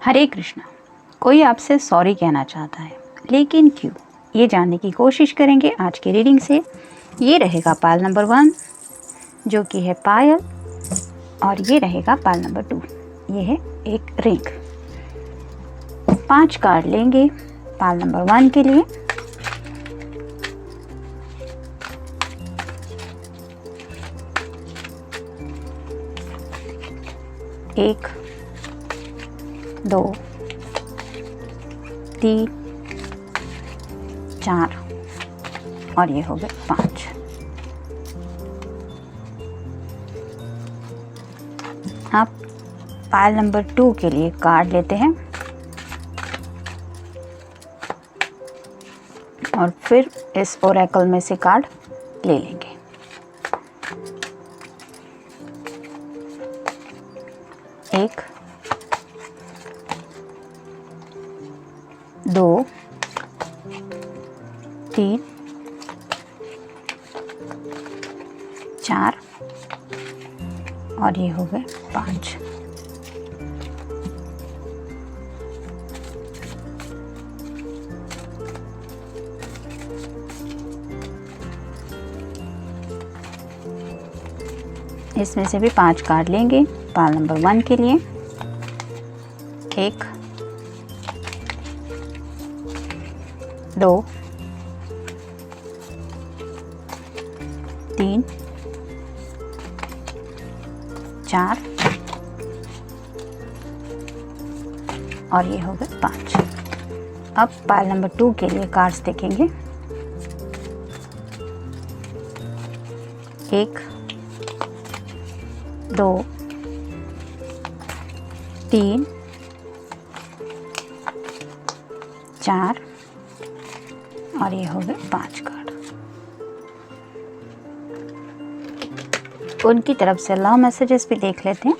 हरे कृष्णा। कोई आपसे सॉरी कहना चाहता है, लेकिन क्यों? ये जानने की कोशिश करेंगे आज की रीडिंग से। ये रहेगा पाल नंबर 1 जो कि है पायल, और ये रहेगा पाल नंबर 2, ये है एक रिंग। 5 कार्ड लेंगे पाल नंबर 1 के लिए। एक, 2, 3, 4 और ये हो गए 5। आप पायल नंबर 2 के लिए कार्ड लेते हैं और फिर इस ओरेकल में से कार्ड ले लेंगे। एक, 2, 3, 4 और ये हो गए 5। इसमें से भी 5 कार्ड लेंगे पाल नंबर 1 के लिए। 1, 2, 3, 4 और ये हो गए 5। अब पाल नंबर 2 के लिए कार्ड्स देखेंगे। 1, 2, 3, 4 और ये हो गए 5 कार्ड। उनकी तरफ से लव मैसेजेस भी देख लेते हैं।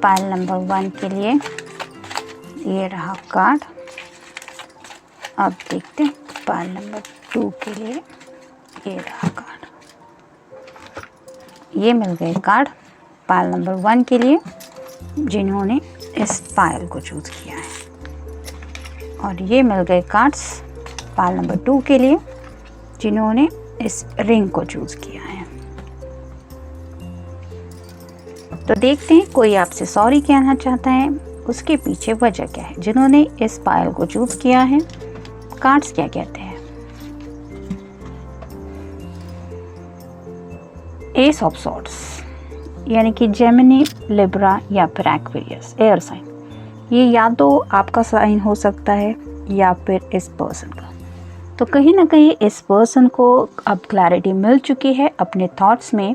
पाइल नंबर 1 के लिए ये रहा कार्ड। अब देखते हैं पाइल नंबर 2 के लिए ये रहा कार्ड। ये मिल गए कार्ड पाइल नंबर 1 के लिए जिन्होंने इस पायल को चूज किया है, और ये मिल गए कार्ड्स पाइल नंबर 2 के लिए जिन्होंने इस रिंग को चूज किया है। तो देखते हैं कोई आपसे सॉरी कहना चाहता है, उसके पीछे वजह क्या है। जिन्होंने इस पायल को चूज किया है, कार्ड्स क्या कहते हैं। एस ऑफ सॉर्ड्स यानी कि जेमिनी, लिब्रा या फिर एक्वेरियस एयर साइन। ये या तो आपका साइन हो सकता है या फिर इस पर्सन का। तो कहीं ना कहीं इस पर्सन को अब क्लैरिटी मिल चुकी है अपने थॉट्स में।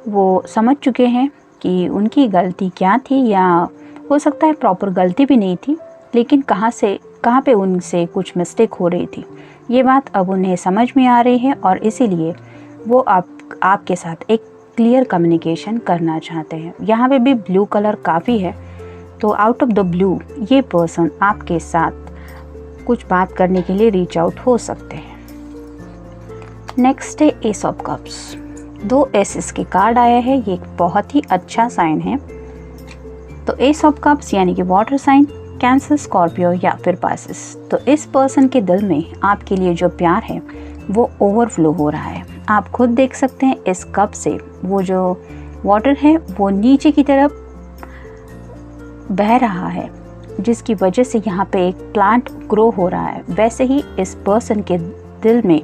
वो समझ चुके हैं कि उनकी गलती क्या थी, या हो सकता है प्रॉपर गलती भी नहीं थी, लेकिन कहाँ पे उनसे कुछ मिस्टेक हो रही थी, ये बात अब उन्हें समझ में आ रही है। और इसीलिए वो आपके साथ एक क्लियर कम्युनिकेशन करना चाहते हैं। यहाँ पे भी ब्लू कलर काफ़ी है, तो आउट ऑफ द ब्लू ये पर्सन आपके साथ कुछ बात करने के लिए रीच आउट हो सकते हैं। नेक्स्ट है एस ऑफ कप्स। 2 एसेस के कार्ड आया है, ये एक बहुत ही अच्छा साइन है। तो एस ऑफ कप्स यानी कि वाटर साइन, कैंसर, स्कॉर्पियो या फिर पाइसेस। तो इस पर्सन के दिल में आपके लिए जो प्यार है वो ओवरफ्लो हो रहा है। आप खुद देख सकते हैं इस कप से वो जो वाटर है वो नीचे की तरफ बह रहा है, जिसकी वजह से यहाँ पे एक प्लांट ग्रो हो रहा है। वैसे ही इस पर्सन के दिल में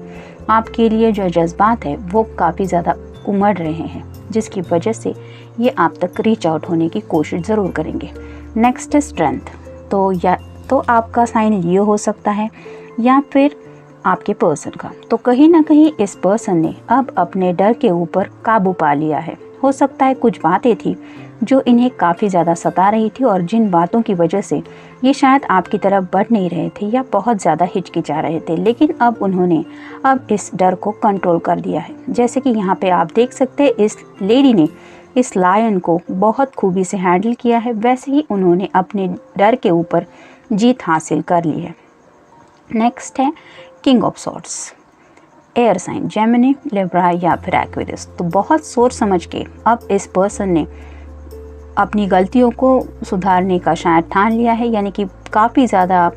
आपके लिए जो जज्बात है वो काफ़ी ज़्यादा उमड़ रहे हैं, जिसकी वजह से ये आप तक रीच आउट होने की कोशिश ज़रूर करेंगे। नेक्स्ट है स्ट्रेंथ। तो या तो आपका साइन लियो हो सकता है या फिर आपके पर्सन का। तो कहीं ना कहीं इस पर्सन ने अब अपने डर के ऊपर काबू पा लिया है। हो सकता है कुछ बातें थी जो इन्हें काफ़ी ज़्यादा सता रही थी, और जिन बातों की वजह से ये शायद आपकी तरफ बढ़ नहीं रहे थे या बहुत ज़्यादा हिचकिचा रहे थे, लेकिन अब उन्होंने इस डर को कंट्रोल कर दिया है। जैसे कि यहाँ पे आप देख सकते हैं इस लेडी ने इस लायन को बहुत खूबी से हैंडल किया है, वैसे ही उन्होंने अपने डर के ऊपर जीत हासिल कर ली है। नेक्स्ट है king of swords. Air sign Gemini, Libra या फिर एक्वेरियस। तो बहुत सोच समझ के अब इस पर्सन ने अपनी गलतियों को सुधारने का शायद ठान लिया है, यानी कि काफ़ी ज़्यादा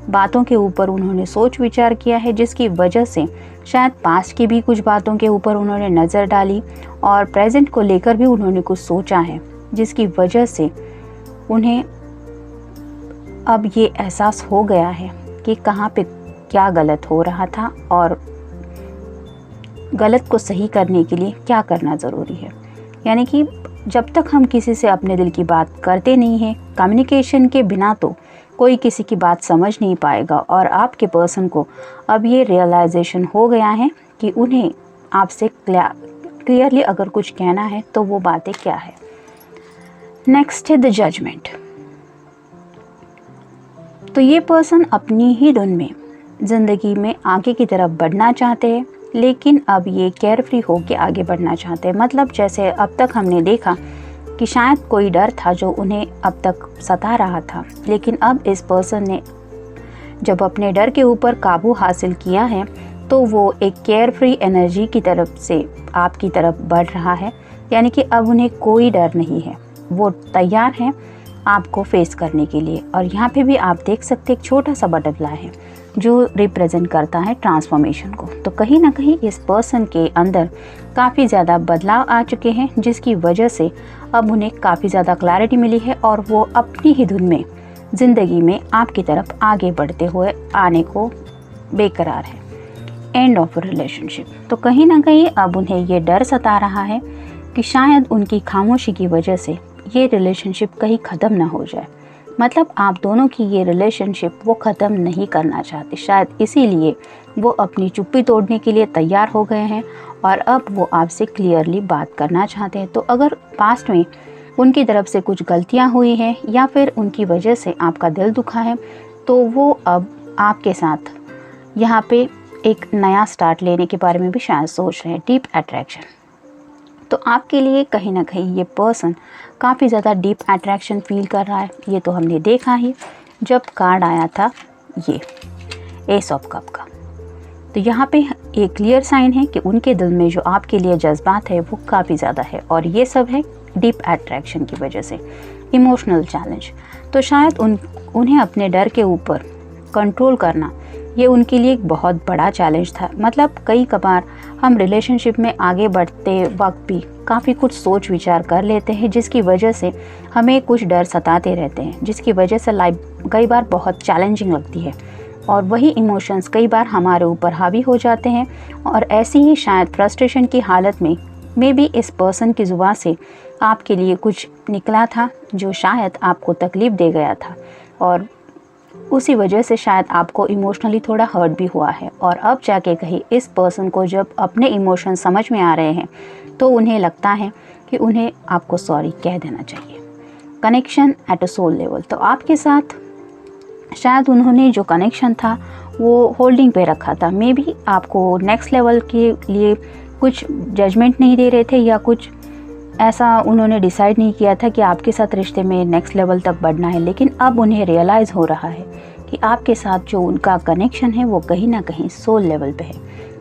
बातों के ऊपर उन्होंने सोच विचार किया है, जिसकी वजह से शायद पास्ट की भी कुछ बातों के ऊपर उन्होंने नज़र डाली और प्रेजेंट को लेकर भी उन्होंने कुछ सोचा है, जिसकी वजह से उन्हें अब ये एहसास हो गया है कि कहाँ पे क्या गलत हो रहा था और गलत को सही करने के लिए क्या करना ज़रूरी है। यानी कि जब तक हम किसी से अपने दिल की बात करते नहीं हैं, कम्युनिकेशन के बिना तो कोई किसी की बात समझ नहीं पाएगा। और आपके पर्सन को अब ये रियलाइजेशन हो गया है कि उन्हें आपसे क्लियरली अगर कुछ कहना है तो वो बातें क्या है। नेक्स्ट है द जजमेंट। तो ये पर्सन अपनी ही धुन में ज़िंदगी में आगे की तरफ बढ़ना चाहते हैं, लेकिन अब ये केयरफ्री होकर आगे बढ़ना चाहते हैं। मतलब जैसे अब तक हमने देखा कि शायद कोई डर था जो उन्हें अब तक सता रहा था, लेकिन अब इस पर्सन ने जब अपने डर के ऊपर काबू हासिल किया है तो वो एक केयरफ्री एनर्जी की तरफ से आपकी तरफ बढ़ रहा है। यानी कि अब उन्हें कोई डर नहीं है, वो तैयार हैं आपको फेस करने के लिए। और यहाँ पे भी आप देख सकते एक छोटा सा बटरफ्लाई है जो रिप्रेजेंट करता है ट्रांसफॉर्मेशन को। तो कहीं ना कहीं इस पर्सन के अंदर काफ़ी ज़्यादा बदलाव आ चुके हैं, जिसकी वजह से अब उन्हें काफ़ी ज़्यादा क्लैरिटी मिली है और वो अपनी ही धुन में ज़िंदगी में आपकी तरफ आगे बढ़ते हुए आने को बेकरार है। End of relationship. तो कहीं ना कहीं अब उन्हें ये डर सता रहा है कि शायद उनकी खामोशी की वजह से ये रिलेशनशिप कहीं ख़त्म ना हो जाए। मतलब आप दोनों की ये रिलेशनशिप वो ख़त्म नहीं करना चाहते, शायद इसीलिए वो अपनी चुप्पी तोड़ने के लिए तैयार हो गए हैं और अब वो आपसे क्लियरली बात करना चाहते हैं। तो अगर पास्ट में उनकी तरफ से कुछ गलतियां हुई हैं या फिर उनकी वजह से आपका दिल दुखा है, तो वो अब आपके साथ यहाँ पे एक नया स्टार्ट लेने के बारे में भी शायद सोच रहे हैं। Deep attraction. तो आपके लिए कहीं ना कहीं ये पर्सन काफ़ी ज़्यादा डीप अट्रैक्शन फील कर रहा है। ये तो हमने देखा ही जब कार्ड आया था ये एस ऑफ कप का। तो यहाँ पे एक क्लियर साइन है कि उनके दिल में जो आपके लिए जज्बात है वो काफ़ी ज़्यादा है और ये सब है डीप अट्रैक्शन की वजह से। Emotional challenge. तो शायद उन्हें अपने डर के ऊपर कंट्रोल करना ये उनके लिए एक बहुत बड़ा चैलेंज था। मतलब कई कबार हम रिलेशनशिप में आगे बढ़ते वक्त भी काफ़ी कुछ सोच विचार कर लेते हैं, जिसकी वजह से हमें कुछ डर सताते रहते हैं, जिसकी वजह से लाइफ कई बार बहुत चैलेंजिंग लगती है और वही इमोशंस कई बार हमारे ऊपर हावी हो जाते हैं। और ऐसी ही शायद फ्रस्ट्रेशन की हालत में भी इस पर्सन की ज़ुबान से आपके लिए कुछ निकला था जो शायद आपको तकलीफ़ दे गया था और उसी वजह से शायद आपको इमोशनली थोड़ा हर्ट भी हुआ है। और अब जाके कहीं इस पर्सन को जब अपने इमोशन समझ में आ रहे हैं तो उन्हें लगता है कि उन्हें आपको सॉरी कह देना चाहिए। Connection at a soul level. तो आपके साथ शायद उन्होंने जो कनेक्शन था वो होल्डिंग पे रखा था। मे बी आपको नेक्स्ट लेवल के लिए कुछ जजमेंट नहीं दे रहे थे या कुछ ऐसा उन्होंने डिसाइड नहीं किया था कि आपके साथ रिश्ते में नेक्स्ट लेवल तक बढ़ना है, लेकिन अब उन्हें रियलाइज़ हो रहा है कि आपके साथ जो उनका कनेक्शन है वो कहीं ना कहीं सोल लेवल पे है।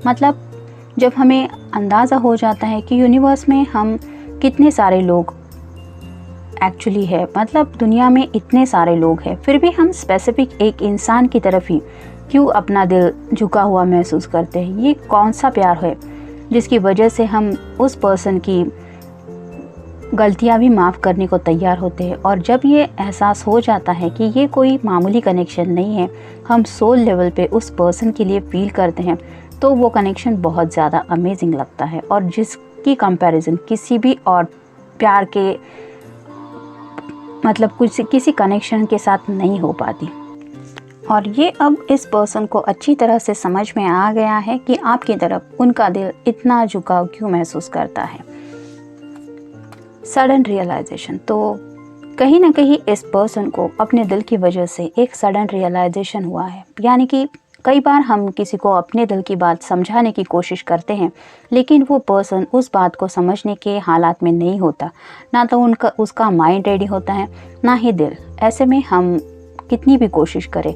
मतलब जब हमें अंदाज़ा हो जाता है कि यूनिवर्स में हम कितने सारे लोग एक्चुअली है, मतलब दुनिया में इतने सारे लोग हैं, फिर भी हम स्पेसिफिक एक इंसान की तरफ ही क्यों अपना दिल झुका हुआ महसूस करते हैं। ये कौन सा प्यार है जिसकी वजह से हम उस पर्सन की गलतियां भी माफ़ करने को तैयार होते हैं। और जब ये एहसास हो जाता है कि ये कोई मामूली कनेक्शन नहीं है, हम सोल लेवल पे उस पर्सन के लिए फील करते हैं, तो वो कनेक्शन बहुत ज़्यादा अमेजिंग लगता है और जिसकी कंपैरिजन किसी भी और प्यार के मतलब कुछ किसी कनेक्शन के साथ नहीं हो पाती। और ये अब इस पर्सन को अच्छी तरह से समझ में आ गया है कि आपकी तरफ उनका दिल इतना झुकाव क्यों महसूस करता है। Sudden realisation. तो कहीं ना कहीं इस पर्सन को अपने दिल की वजह से एक सडन रियलाइजेशन हुआ है। यानी कि कई बार हम किसी को अपने दिल की बात समझाने की कोशिश करते हैं, लेकिन वो पर्सन उस बात को समझने के हालात में नहीं होता। ना तो उसका माइंड रेडी होता है, ना ही दिल। ऐसे में हम कितनी भी कोशिश करें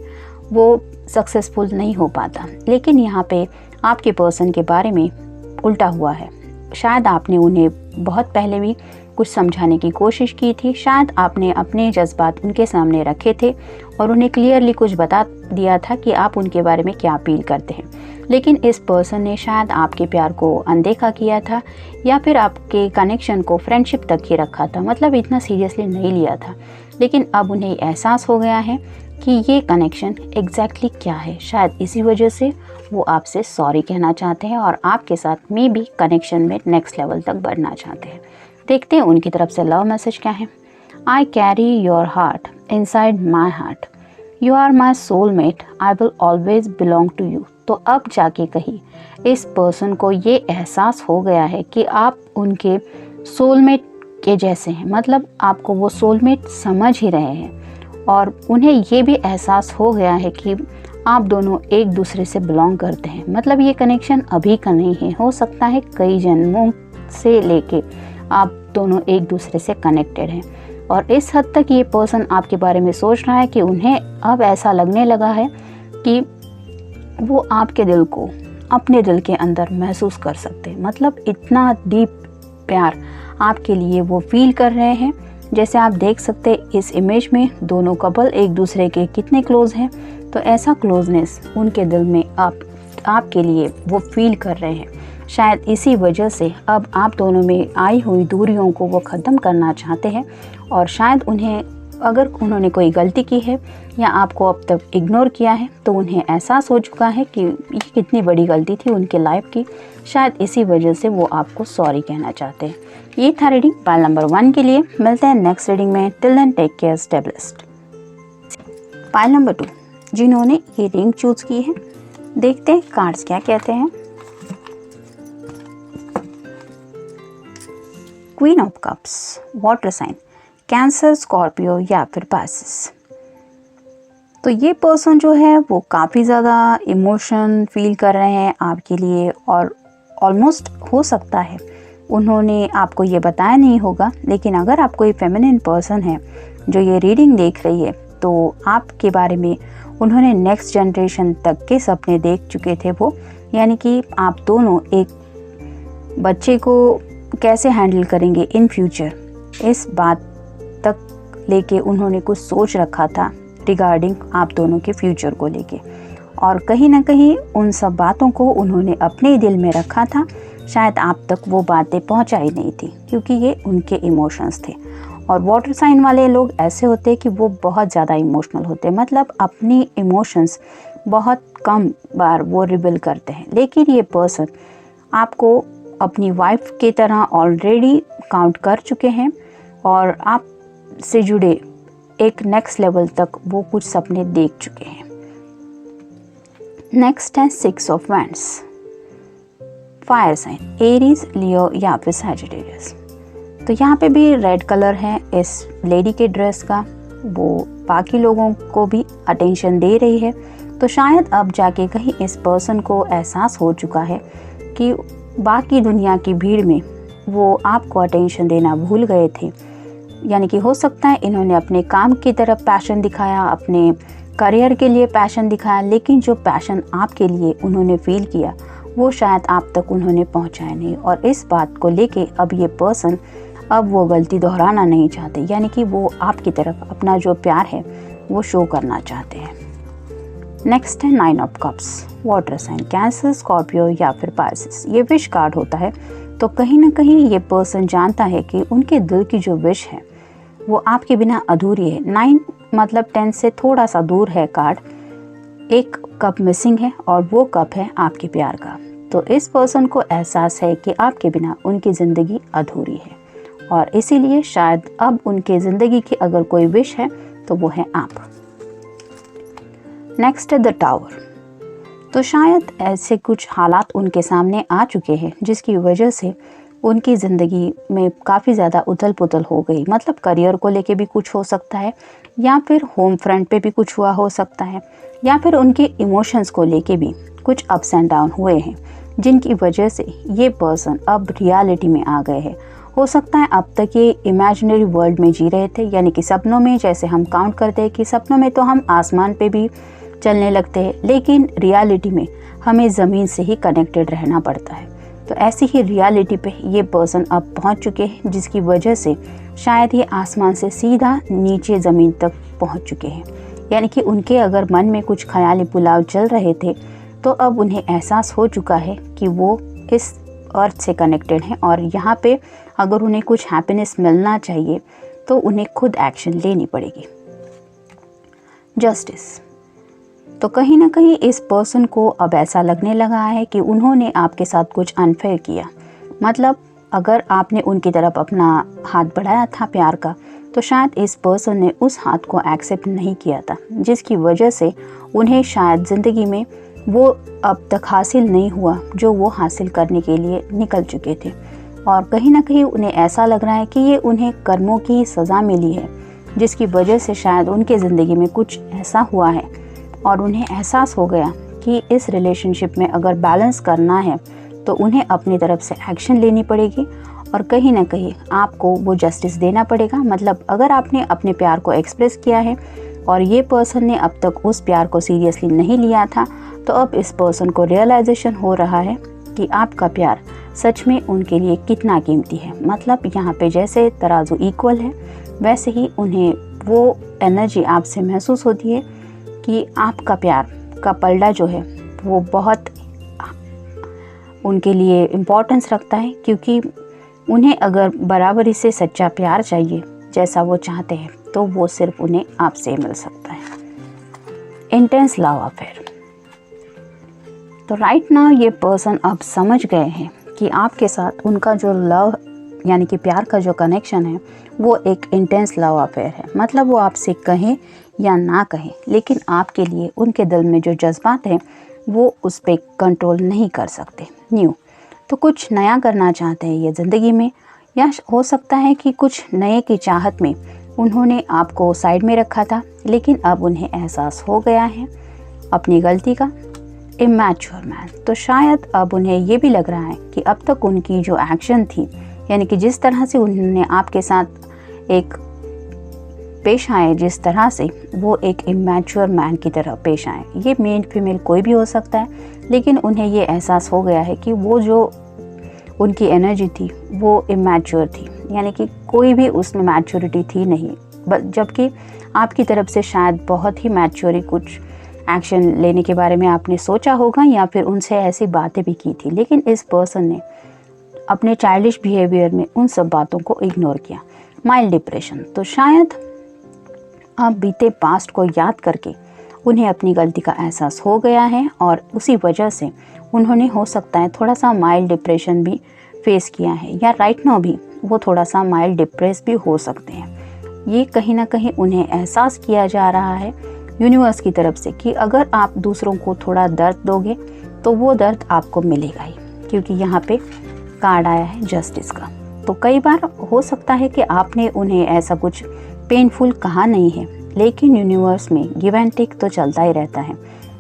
वो सक्सेसफुल नहीं हो पाता। लेकिन यहाँ पे आपके पर्सन के बारे में उल्टा हुआ है। शायद आपने उन्हें बहुत पहले भी कुछ समझाने की कोशिश की थी, शायद आपने अपने जज्बात उनके सामने रखे थे और उन्हें क्लियरली कुछ बता दिया था कि आप उनके बारे में क्या फील करते हैं, लेकिन इस पर्सन ने शायद आपके प्यार को अनदेखा किया था या फिर आपके कनेक्शन को फ्रेंडशिप तक ही रखा था, मतलब इतना सीरियसली नहीं लिया था। लेकिन अब उन्हें एहसास हो गया है कि ये कनेक्शन एग्जैक्टली क्या है। शायद इसी वजह से वो आपसे सॉरी कहना चाहते हैं और आपके साथ मे बी कनेक्शन में नेक्स्ट लेवल तक बढ़ना चाहते हैं। देखते हैं उनकी तरफ से लव मैसेज क्या है। I carry your heart inside my heart, you are my soulmate, I will always belong to you. तो अब जाके कहीं इस पर्सन को ये एहसास हो गया है कि आप उनके सोलमेट के जैसे हैं, मतलब आपको वो सोलमेट समझ ही रहे हैं और उन्हें ये भी एहसास हो गया है कि आप दोनों एक दूसरे से बिलोंग करते हैं। मतलब ये कनेक्शन अभी का नहीं है, हो सकता है कई जन्मों से लेके आप दोनों एक दूसरे से कनेक्टेड हैं और इस हद तक ये पर्सन आपके बारे में सोच रहा है कि उन्हें अब ऐसा लगने लगा है कि वो आपके दिल को अपने दिल के अंदर महसूस कर सकते हैं। मतलब इतना डीप प्यार आपके लिए वो फील कर रहे हैं। जैसे आप देख सकते हैं इस इमेज में दोनों कपल एक दूसरे के कितने क्लोज हैं, तो ऐसा क्लोजनेस उनके दिल में आपके लिए वो फील कर रहे हैं। शायद इसी वजह से अब आप दोनों में आई हुई दूरियों को वो ख़त्म करना चाहते हैं और शायद उन्हें, अगर उन्होंने कोई गलती की है या आपको अब तक इग्नोर किया है, तो उन्हें एहसास हो चुका है कि ये कितनी बड़ी गलती थी उनके लाइफ की। शायद इसी वजह से वो आपको सॉरी कहना चाहते हैं। ये था रीडिंग पाइल नंबर 1 के लिए। मिलते हैं नेक्स्ट रीडिंग में। Till then take care, stay blessed. Pile number 2 जिन्होंने ये रिंग चूज की है, देखते हैं कार्ड्स क्या कहते हैं। Queen of cups, water sign, Cancer, Scorpio या फिर पाइसेस। तो ये पर्सन जो है वो काफ़ी ज़्यादा इमोशन फील कर रहे हैं आपके लिए और ऑलमोस्ट हो सकता है उन्होंने आपको ये बताया नहीं होगा, लेकिन अगर आप कोई फेमिनिन पर्सन है जो ये रीडिंग देख रही है तो आपके बारे में उन्होंने नेक्स्ट जनरेशन तक के सपने देख चुके थे वो, यानी कि आप दोनों एक बच्चे को कैसे हैंडल करेंगे इन फ्यूचर, इस बात तक लेके उन्होंने कुछ सोच रखा था रिगार्डिंग आप दोनों के फ्यूचर को लेके, और कहीं ना कहीं उन सब बातों को उन्होंने अपने दिल में रखा था। शायद आप तक वो बातें पहुंचाई नहीं थी क्योंकि ये उनके इमोशंस थे। और वाटर साइन वाले लोग ऐसे होते हैं कि वो बहुत ज़्यादा इमोशनल होते हैं, मतलब अपनी इमोशंस बहुत कम बार वो रिवील करते हैं। लेकिन ये पर्सन आपको अपनी वाइफ की तरह ऑलरेडी काउंट कर चुके हैं और आप से जुड़े एक नेक्स्ट लेवल तक वो कुछ सपने देख चुके हैं। नेक्स्ट है 6 of wands, fire sign, Aries, Leo या फिर सैजिटेरियस। तो यहाँ पे भी रेड कलर है इस लेडी के ड्रेस का, वो बाकी लोगों को भी अटेंशन दे रही है। तो शायद अब जाके कहीं इस पर्सन को एहसास हो चुका है कि बाकी दुनिया की भीड़ में वो आपको अटेंशन देना भूल गए थे, यानी कि हो सकता है इन्होंने अपने काम की तरफ पैशन दिखाया, अपने करियर के लिए पैशन दिखाया, लेकिन जो पैशन आपके लिए उन्होंने फील किया वो शायद आप तक उन्होंने पहुंचाया नहीं। और इस बात को लेके अब ये पर्सन अब वो गलती दोहराना नहीं चाहते, यानी कि वो आपकी तरफ अपना जो प्यार है वो शो करना चाहते हैं। नेक्स्ट है 9 of cups, water sign, Cancer, Scorpio या फिर पाइसेस। ये विश कार्ड होता है, तो कहीं ना कहीं ये पर्सन जानता है कि उनके दिल की जो विश है वो आपके बिना अधूरी है। 9 मतलब 10 से थोड़ा सा दूर है कार्ड, एक कप मिसिंग है और वो कप है आपके प्यार का। तो इस पर्सन को एहसास है कि आपके बिना उनकी ज़िंदगी अधूरी है और इसीलिए शायद अब उनके ज़िंदगी की अगर कोई विश है तो वो है आप। नेक्स्ट है द टावर। तो शायद ऐसे कुछ हालात उनके सामने आ चुके हैं जिसकी वजह से उनकी ज़िंदगी में काफ़ी ज़्यादा उथल पुथल हो गई, मतलब करियर को लेके भी कुछ हो सकता है या फिर होम फ्रंट पे भी कुछ हुआ हो सकता है या फिर उनके इमोशंस को लेके भी कुछ अप्स एंड डाउन हुए हैं जिनकी वजह से ये पर्सन अब रियलिटी में आ गए हैं। हो सकता है अब तक ये इमेजिनरी वर्ल्ड में जी रहे थे, यानी कि सपनों में, जैसे हम काउंट करते हैं कि सपनों में तो हम आसमान पे भी चलने लगते हैं, लेकिन रियलिटी में हमें ज़मीन से ही कनेक्टेड रहना पड़ता है। तो ऐसी ही रियलिटी पे ये पर्सन अब पहुंच चुके हैं, जिसकी वजह से शायद ये आसमान से सीधा नीचे ज़मीन तक पहुंच चुके हैं। यानी कि उनके अगर मन में कुछ ख्याली पुलाव चल रहे थे, तो अब उन्हें एहसास हो चुका है कि वो इस अर्थ से कनेक्टेड हैं, और यहाँ पे अगर उन्हें कुछ हैप्पीनेस मिलना चाहिए तो उन्हें खुद एक्शन लेनी पड़ेगी। जस्टिस। तो कहीं ना कहीं इस पर्सन को अब ऐसा लगने लगा है कि उन्होंने आपके साथ कुछ अनफेयर किया। मतलब अगर आपने उनकी तरफ अपना हाथ बढ़ाया था प्यार का, तो शायद इस पर्सन ने उस हाथ को एक्सेप्ट नहीं किया था, जिसकी वजह से उन्हें शायद ज़िंदगी में वो अब तक हासिल नहीं हुआ जो वो हासिल करने के लिए निकल चुके थे। और कहीं ना कहीं उन्हें ऐसा लग रहा है कि ये उन्हें कर्मों की सज़ा मिली है, जिसकी वजह से शायद उनके ज़िंदगी में कुछ ऐसा हुआ है और उन्हें एहसास हो गया कि इस रिलेशनशिप में अगर बैलेंस करना है तो उन्हें अपनी तरफ से एक्शन लेनी पड़ेगी, और कहीं ना कहीं आपको वो जस्टिस देना पड़ेगा। मतलब अगर आपने अपने प्यार को एक्सप्रेस किया है और ये पर्सन ने अब तक उस प्यार को सीरियसली नहीं लिया था, तो अब इस पर्सन को रियलाइजेशन हो रहा है कि आपका प्यार सच में उनके लिए कितना कीमती है। मतलब यहाँ पे जैसे तराजू इक्वल है, वैसे ही उन्हें वो एनर्जी आपसे महसूस होती है कि आपका प्यार का पलड़ा जो है वो बहुत उनके लिए इम्पोर्टेंस रखता है, क्योंकि उन्हें अगर बराबरी से सच्चा प्यार चाहिए जैसा वो चाहते हैं, तो वो सिर्फ उन्हें आपसे मिल सकता है। Intense love affair. तो राइट नाउ ये पर्सन अब समझ गए हैं कि आपके साथ उनका जो लव यानी कि प्यार का जो कनेक्शन है वो एक इंटेंस लव अफेयर है। मतलब वो आपसे कहें या ना कहें, लेकिन आपके लिए उनके दिल में जो जज्बात हैं वो उस पर कंट्रोल नहीं कर सकते। न्यू, तो कुछ नया करना चाहते हैं ये ज़िंदगी में, या हो सकता है कि कुछ नए की चाहत में उन्होंने आपको साइड में रखा था, लेकिन अब उन्हें एहसास हो गया है अपनी गलती का। Immature man. तो शायद अब उन्हें ये भी लग रहा है कि अब तक उनकी जो एक्शन थी, यानी कि जिस तरह से उन्होंने आपके साथ एक पेश आए, जिस तरह से वो एक इमैच्योर मैन की तरह पेश आए। ये मेल फीमेल कोई भी हो सकता है, लेकिन उन्हें ये एहसास हो गया है कि वो जो उनकी एनर्जी थी वो इमैच्योर थी, यानी कि कोई भी उसमें मैच्योरिटी थी नहीं, जबकि आपकी तरफ से शायद बहुत ही मैच्योरी कुछ एक्शन लेने के बारे में आपने सोचा होगा, या फिर उनसे ऐसी बातें भी की थी, लेकिन इस पर्सन ने अपने चाइल्डिश बिहेवियर में उन सब बातों को इग्नोर किया। Mild depression. तो शायद अब बीते पास्ट को याद करके उन्हें अपनी गलती का एहसास हो गया है, और उसी वजह से उन्होंने हो सकता है थोड़ा सा माइल्ड डिप्रेशन भी फेस किया है, या राइट नाउ भी वो थोड़ा सा माइल्ड डिप्रेस भी हो सकते हैं। ये कहीं ना कहीं उन्हें एहसास किया जा रहा है यूनिवर्स की तरफ से कि अगर आप दूसरों को थोड़ा दर्द दोगे तो वो दर्द आपको मिलेगा ही, क्योंकि यहाँ पे कार्ड आया है जस्टिस का। तो कई बार हो सकता है कि आपने उन्हें ऐसा कुछ पेनफुल कहा नहीं है, लेकिन यूनिवर्स में गिव एंड टेक तो चलता ही रहता है।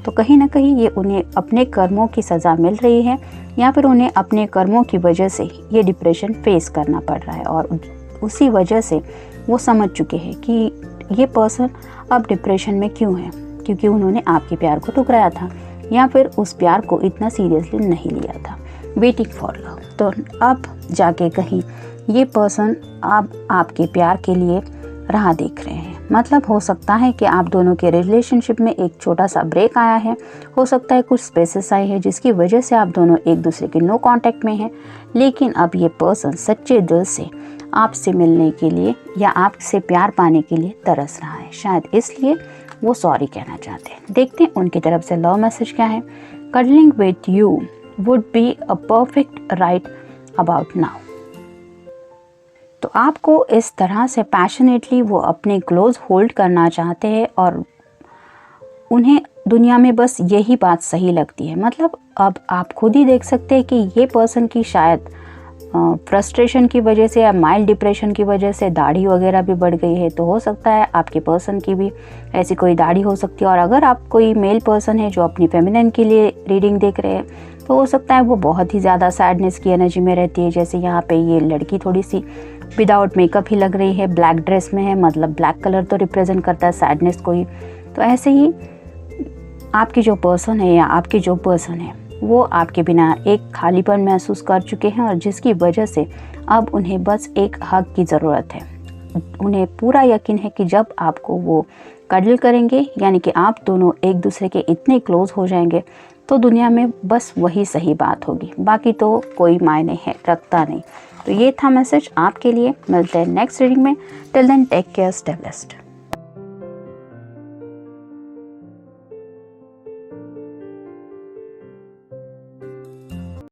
तो कहीं ना कहीं ये उन्हें अपने कर्मों की सज़ा मिल रही है, या फिर उन्हें अपने कर्मों की वजह से ये डिप्रेशन फेस करना पड़ रहा है, और उसी वजह से वो समझ चुके हैं कि ये पर्सन अब डिप्रेशन में क्यों है, क्योंकि उन्होंने आपके प्यार को ठुकराया था, या फिर उस प्यार को इतना सीरियसली नहीं लिया था। Waiting for love. तो अब जाके कहीं ये पर्सन अब आपके प्यार के लिए राह देख रहे हैं। मतलब हो सकता है कि आप दोनों के रिलेशनशिप में एक छोटा सा ब्रेक आया है, हो सकता है कुछ स्पेसेस आए हैं जिसकी वजह से आप दोनों एक दूसरे के नो कांटेक्ट में हैं, लेकिन अब ये पर्सन सच्चे दिल से आपसे मिलने के लिए या आपसे प्यार पाने के लिए तरस रहा है। शायद इसलिए वो सॉरी कहना चाहते हैं। देखते हैं उनकी तरफ से लव मैसेज क्या है। Cuddling with you would be a perfect right about now. तो आपको इस तरह से पैशनेटली वो अपने क्लोज होल्ड करना चाहते हैं, और उन्हें दुनिया में बस यही बात सही लगती है। मतलब अब आप खुद ही देख सकते हैं कि ये पर्सन की शायद फ्रस्ट्रेशन की वजह से या माइल्ड डिप्रेशन की वजह से दाढ़ी वगैरह भी बढ़ गई है। तो हो सकता है आपके पर्सन की भी ऐसी कोई दाढ़ी हो सकती है। और अगर आप कोई मेल पर्सन है जो अपनी फेमिनिन के लिए रीडिंग देख रहे हैं, तो हो सकता है वो बहुत ही ज़्यादा सैडनेस की एनर्जी में रहती है। जैसे यहाँ पे ये लड़की थोड़ी सी विदाउट मेकअप ही लग रही है, ब्लैक ड्रेस में है, मतलब ब्लैक कलर तो रिप्रेजेंट करता है सैडनेस को ही। तो ऐसे ही आपकी जो पर्सन है या आपके जो पर्सन है वो आपके बिना एक खालीपन महसूस कर चुके हैं और जिसकी वजह से अब उन्हें बस एक हग की ज़रूरत है। उन्हें पूरा यकीन है कि जब आपको वो कडल करेंगे यानी कि आप दोनों एक दूसरे के इतने क्लोज हो जाएंगे तो दुनिया में बस वही सही बात होगी, बाकी तो कोई मायने है रखता नहीं। तो ये था मैसेज आपके लिए। मिलते हैं नेक्स्ट रीडिंग में। Till then take care, stay blessed.